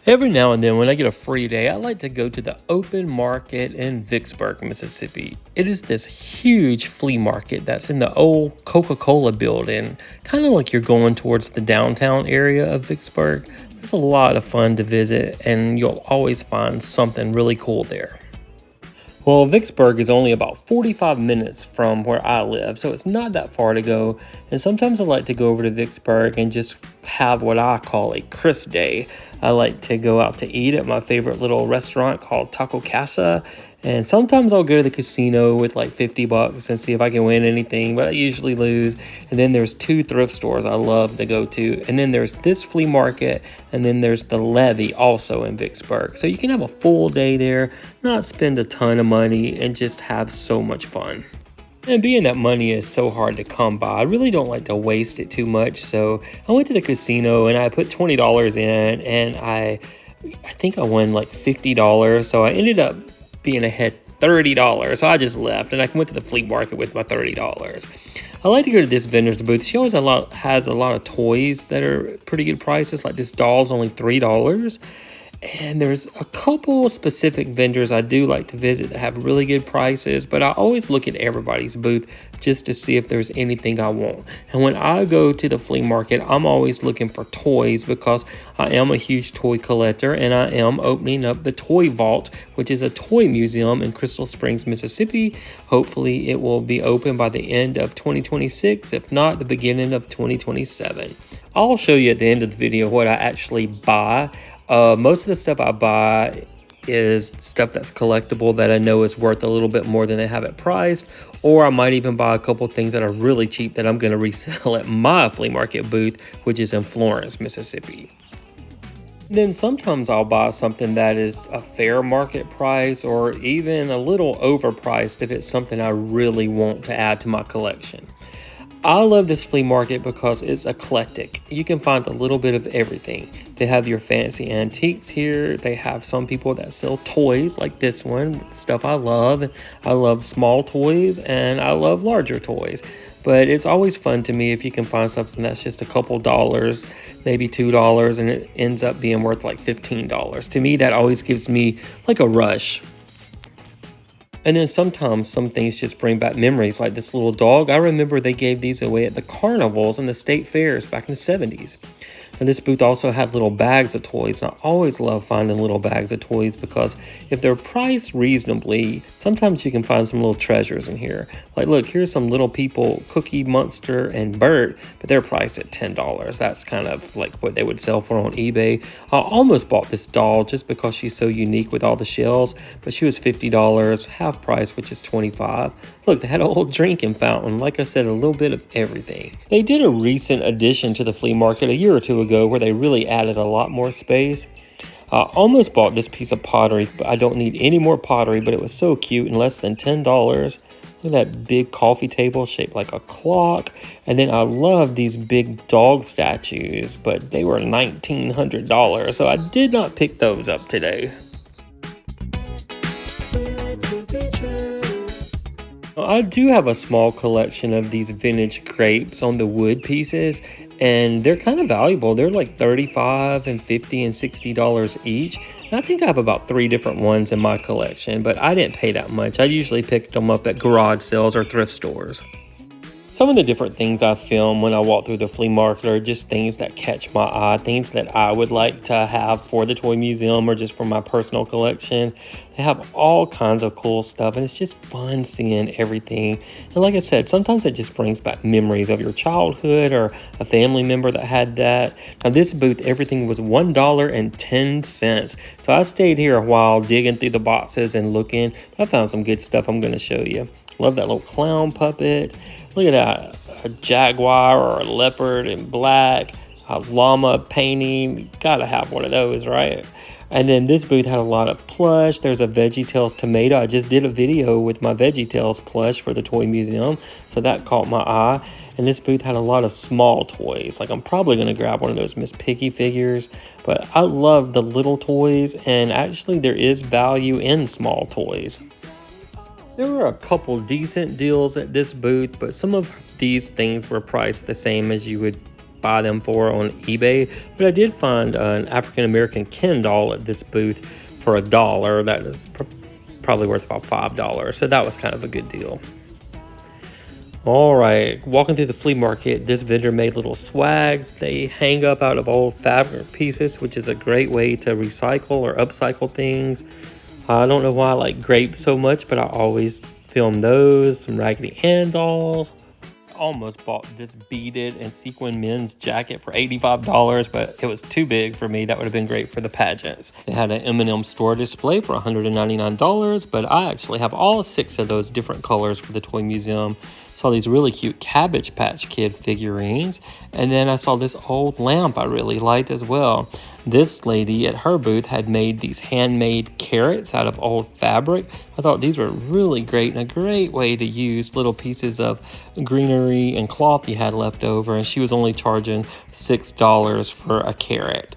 Every now and then, when I get a free day, I like to go to the Open Market in Vicksburg, Mississippi. It is this huge flea market that's in the old Coca-Cola building, kind of like you're going towards the downtown area of Vicksburg. It's a lot of fun to visit, and you'll always find something really cool there. Well, Vicksburg is only about 45 minutes from where I live, so it's not that far to go. And sometimes I like to go over to Vicksburg and just have what I call a Chris day. I like to go out to eat at my favorite little restaurant called Taco Casa. And sometimes I'll go to the casino with like 50 bucks and see if I can win anything, but I usually lose. And then there's two thrift stores I love to go to. And then there's this flea market, and then there's the Levee also in Vicksburg. So you can have a full day there, not spend a ton of money, and just have so much fun. And being that money is so hard to come by, I really don't like to waste it too much. So I went to the casino and I put $20 in, and I think I won like $50. So I ended up being ahead $30. So I just left and I went to the flea market with my $30. I like to go to this vendor's booth. She always has a lot of toys that are pretty good prices. Like this doll's only $3. And there's a couple specific vendors I do like to visit that have really good prices, but I always look at everybody's booth just to see if there's anything I want. And when I go to the flea market, I'm always looking for toys because I am a huge toy collector, and I am opening up the Toy Vault, which is a toy museum in Crystal Springs, Mississippi. Hopefully it will be open by the end of 2026, if not the beginning of 2027. I'll show you at the end of the video what I actually buy. Most of the stuff I buy is stuff that's collectible that I know is worth a little bit more than they have it priced, or I might even buy a couple things that are really cheap that I'm going to resell at my flea market booth, which is in Florence, Mississippi. Then sometimes I'll buy something that is a fair market price or even a little overpriced if it's something I really want to add to my collection. I love this flea market because it's eclectic. You can find a little bit of everything. They have your fancy antiques here. They have some people that sell toys like this one, stuff I love. I love small toys and I love larger toys. But it's always fun to me if you can find something that's just a couple dollars, maybe $2, and it ends up being worth like $15. To me, that always gives me like a rush. And then sometimes some things just bring back memories, like this little dog. I remember they gave these away at the carnivals and the state fairs back in the 70s. And this booth also had little bags of toys. And I always love finding little bags of toys because if they're priced reasonably, sometimes you can find some little treasures in here. Like, look, here's some little people, Cookie Monster and Bert, but they're priced at $10. That's kind of like what they would sell for on eBay. I almost bought this doll just because she's so unique with all the shells, but she was $50, half price, which is $25. Look, they had a whole drinking fountain. Like I said, a little bit of everything. They did a recent addition to the flea market a year or two ago where they really added a lot more space. I almost bought this piece of pottery, but I don't need any more pottery, but it was so cute and less than $10. Look at that big coffee table shaped like a clock. And then I love these big dog statues, but they were $1,900, so I did not pick those up today. I do have a small collection of these vintage grapes on the wood pieces, and they're kind of valuable. They're like $35 and $50 and $60 each. And I think I have about 3 different ones in my collection, but I didn't pay that much. I usually picked them up at garage sales or thrift stores. Some of the different things I film when I walk through the flea market are just things that catch my eye, things that I would like to have for the toy museum or just for my personal collection. They have all kinds of cool stuff, and it's just fun seeing everything. And like I said, sometimes it just brings back memories of your childhood or a family member that had that. Now this booth, everything was $1.10. So I stayed here a while digging through the boxes and looking. I found some good stuff I'm going to show you. Love that little clown puppet. Look at that, a jaguar or a leopard in black, a llama painting. Gotta have one of those, right? And then this booth had a lot of plush. There's a VeggieTales tomato. I just did a video with my VeggieTales plush for the toy museum, so that caught my eye. And this booth had a lot of small toys. Like, I'm probably gonna grab one of those Miss Piggy figures, but I love the little toys, and actually there is value in small toys. There were a couple decent deals at this booth, but some of these things were priced the same as you would buy them for on eBay. But I did find an African American Ken doll at this booth for $1. That is probably worth about $5. So that was kind of a good deal. All right, walking through the flea market, this vendor made little swags. They hang up out of old fabric pieces, which is a great way to recycle or upcycle things. I don't know why I like grapes so much, but I always film those. Some Raggedy Ann dolls. Almost bought this beaded and sequin men's jacket for $85, but it was too big for me. That would have been great for the pageants. They had an M&M store display for $199, but I actually have all 6 of those different colors for the toy museum. Saw these really cute Cabbage Patch Kid figurines, and then I saw this old lamp I really liked as well. This lady at her booth had made these handmade carrots out of old fabric. I thought these were really great and a great way to use little pieces of greenery and cloth you had left over, and she was only charging $6 for a carrot.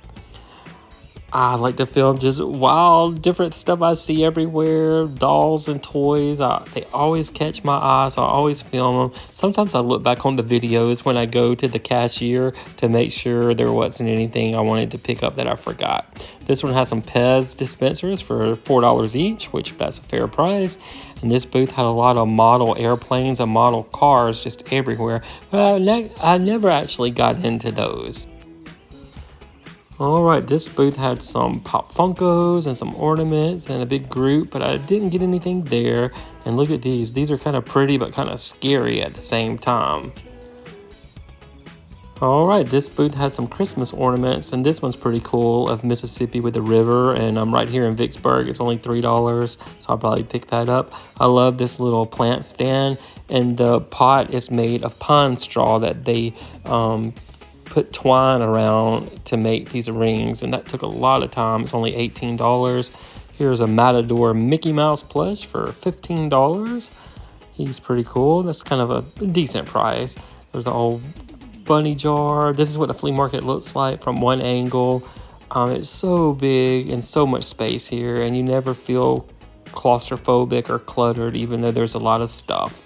I like to film just wild, different stuff I see everywhere, dolls and toys. They always catch my eye, so I always film them. Sometimes I look back on the videos when I go to the cashier to make sure there wasn't anything I wanted to pick up that I forgot. This one has some Pez dispensers for $4 each, which that's a fair price. And this booth had a lot of model airplanes and model cars just everywhere, but I never actually got into those. Alright, this booth had some Pop Funkos and some ornaments and a big group, but I didn't get anything there. And look at these. These are kind of pretty but kind of scary at the same time. Alright, this booth has some Christmas ornaments, and this one's pretty cool, of Mississippi with the river, and I'm right here in Vicksburg. It's only $3, so I'll probably pick that up. I love this little plant stand, and the pot is made of pine straw that they put twine around to make these rings, and that took a lot of time. It's only $18. Here's a Matador Mickey Mouse plush for $15. He's pretty cool. That's kind of a decent price. There's the old bunny jar. This is what the flea market looks like from one angle. It's so big and so much space here, and you never feel claustrophobic or cluttered, even though there's a lot of stuff.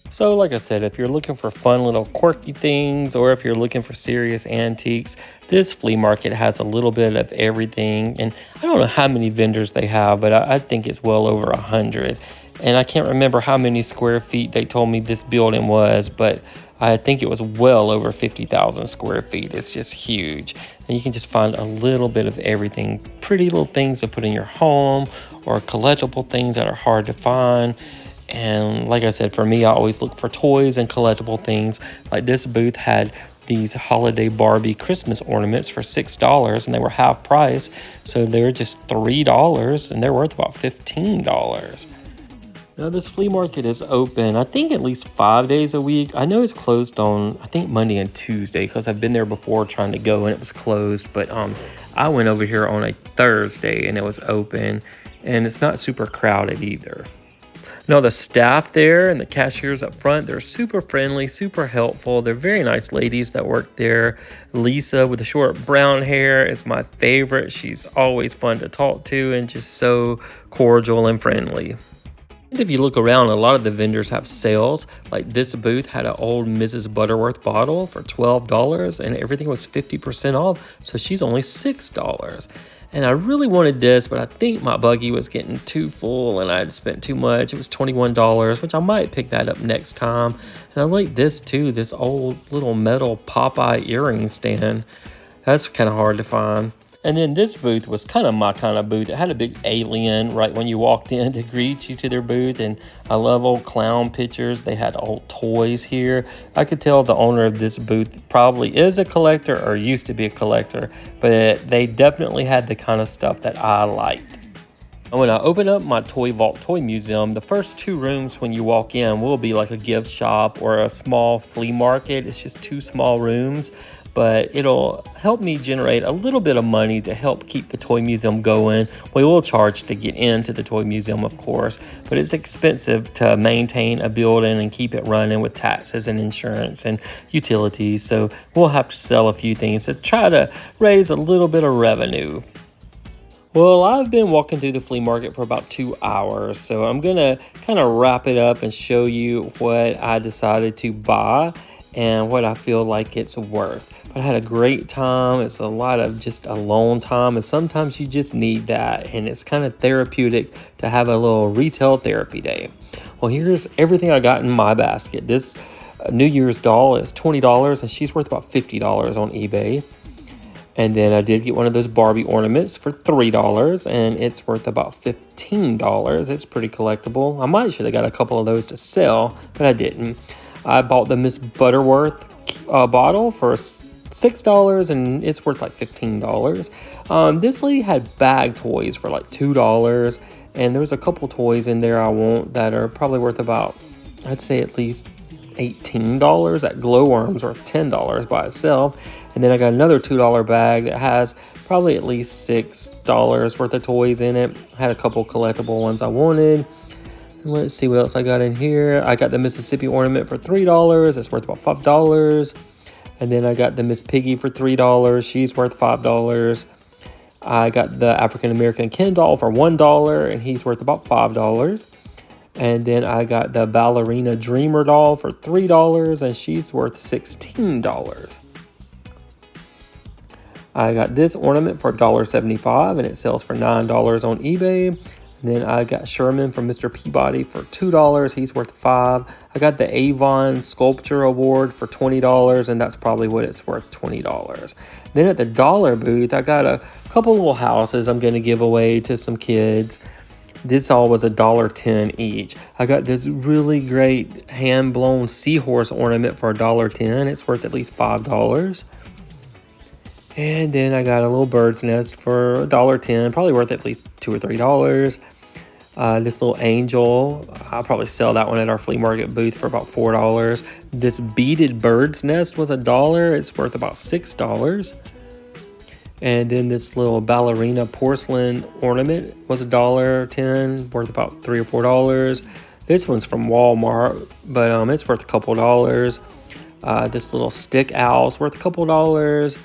So like I said, if you're looking for fun little quirky things, or if you're looking for serious antiques, this flea market has a little bit of everything. And I don't know how many vendors they have, but I think it's well over 100. And I can't remember how many square feet they told me this building was, but I think it was well over 50,000 square feet. It's just huge. And you can just find a little bit of everything. Pretty little things to put in your home, or collectible things that are hard to find. And like I said, for me, I always look for toys and collectible things. Like this booth had these holiday Barbie Christmas ornaments for $6, and they were half price. So they were just $3, and they're worth about $15. Now this flea market is open, I think, at least 5 days a week. I know it's closed on, I think, Monday and Tuesday, because I've been there before trying to go and it was closed. But I went over here on a Thursday and it was open, and it's not super crowded either. No, the staff there and the cashiers up front, they're super friendly, super helpful. They're very nice ladies that work there. Lisa with the short brown hair is my favorite. She's always fun to talk to and just so cordial and friendly. And if you look around, a lot of the vendors have sales. Like this booth had an old Mrs. Butterworth bottle for $12, and everything was 50% off, so she's only $6. And I really wanted this, but I think my buggy was getting too full and I'd spent too much. It was $21, which I might pick that up next time. And I like this too, this old little metal Popeye earring stand. That's kind of hard to find. And then this booth was kind of my kind of booth. It had a big alien right when you walked in to greet you to their booth. And I love old clown pictures. They had old toys here. I could tell the owner of this booth probably is a collector or used to be a collector, but they definitely had the kind of stuff that I liked. And when I open up my Toy Vault Toy Museum, the first 2 rooms when you walk in will be like a gift shop or a small flea market. It's just 2 small rooms, but it'll help me generate a little bit of money to help keep the toy museum going. We will charge to get into the toy museum, of course, but it's expensive to maintain a building and keep it running with taxes and insurance and utilities. So we'll have to sell a few things to try to raise a little bit of revenue. Well, I've been walking through the flea market for about 2 hours, so I'm gonna kind of wrap it up and show you what I decided to buy. and what I feel like it's worth. But I had a great time. It's a lot of just alone time, and sometimes you just need that, and it's kind of therapeutic to have a little retail therapy day. Well, here's everything I got in my basket. This New Year's doll is $20, and she's worth about $50 on eBay. And then I did get one of those Barbie ornaments for $3, and it's worth about $15. It's pretty collectible. I might should have got a couple of those to sell, but I didn't. I bought the Miss Butterworth bottle for $6, and it's worth like $15. This lady had bag toys for like $2, and there was a couple toys in there I want that are probably worth about, I'd say at least $18. That glowworm's worth $10 by itself. And then I got another $2 bag that has probably at least $6 worth of toys in it. I had a couple collectible ones I wanted. And let's see what else I got in here. I got the Mississippi ornament for $3. It's worth about $5. And then I got the Miss Piggy for $3. She's worth $5. I got the African American Ken doll for $1, and he's worth about $5. And then I got the Ballerina Dreamer doll for $3, and she's worth $16. I got this ornament for $1.75, and it sells for $9 on eBay. And then I got Sherman from Mr. Peabody for $2. He's worth $5. I got the Avon Sculpture Award for $20, and that's probably what it's worth, $20. Then at the dollar booth, I got a couple little houses I'm going to give away to some kids. This all was $1.10 each. I got this really great hand-blown seahorse ornament for $1.10. It's worth at least $5. And then I got a little bird's nest for $1.10, probably worth at least $2 or $3. This little angel, I'll probably sell that one at our flea market booth for about $4. This beaded bird's nest was $1. It's worth about $6. And then this little ballerina porcelain ornament was $1.10, worth about $3 or $4. This one's from Walmart, but it's worth a couple dollars. This little stick owl's worth a couple dollars.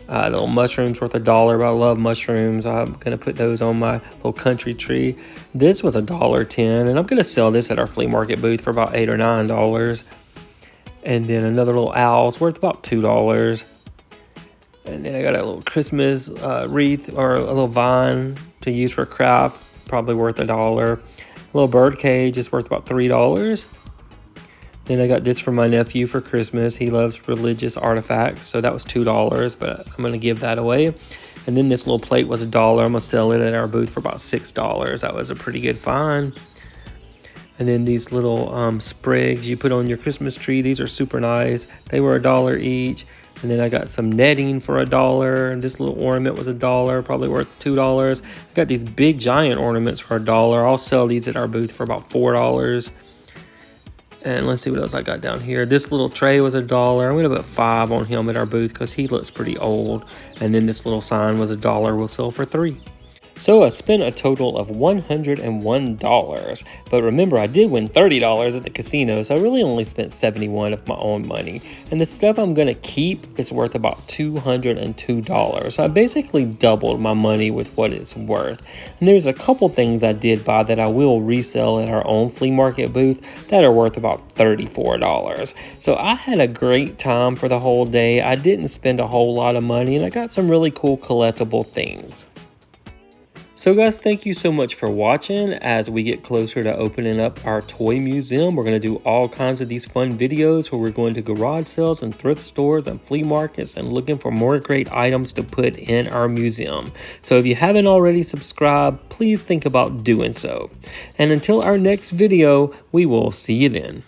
The little mushroom's worth $1, but I love mushrooms. I'm gonna put those on my little country tree. This was $1.10, and I'm gonna sell this at our flea market booth for about $8 or $9. And then another little owl's worth about $2. And then I got a little Christmas wreath or a little vine to use for craft, probably worth $1. A little bird cage is worth about $3. Then I got this for my nephew for Christmas. He loves religious artifacts, so that was $2, but I'm going to give that away. And then this little plate was $1. I'm going to sell it at our booth for about $6. That was a pretty good find. And then these little sprigs you put on your Christmas tree. These are super nice. They were $1 each. And then I got some netting for $1. And this little ornament was $1, probably worth $2. I got these big giant ornaments for $1. I'll sell these at our booth for about $4. And let's see what else I got down here. This little tray was $1. I'm going to put $5 on him at our booth because he looks pretty old. And then this little sign was $1. We'll sell for $3. So I spent a total of $101. But remember, I did win $30 at the casino, so I really only spent $71 of my own money. And the stuff I'm going to keep is worth about $202. So I basically doubled my money with what it's worth. And there's a couple things I did buy that I will resell at our own flea market booth that are worth about $34. So I had a great time for the whole day. I didn't spend a whole lot of money, and I got some really cool collectible things. So guys, thank you so much for watching. As we get closer to opening up our toy museum, we're going to do all kinds of these fun videos where we're going to garage sales and thrift stores and flea markets and looking for more great items to put in our museum. So if you haven't already subscribed, please think about doing so. And until our next video, we will see you then.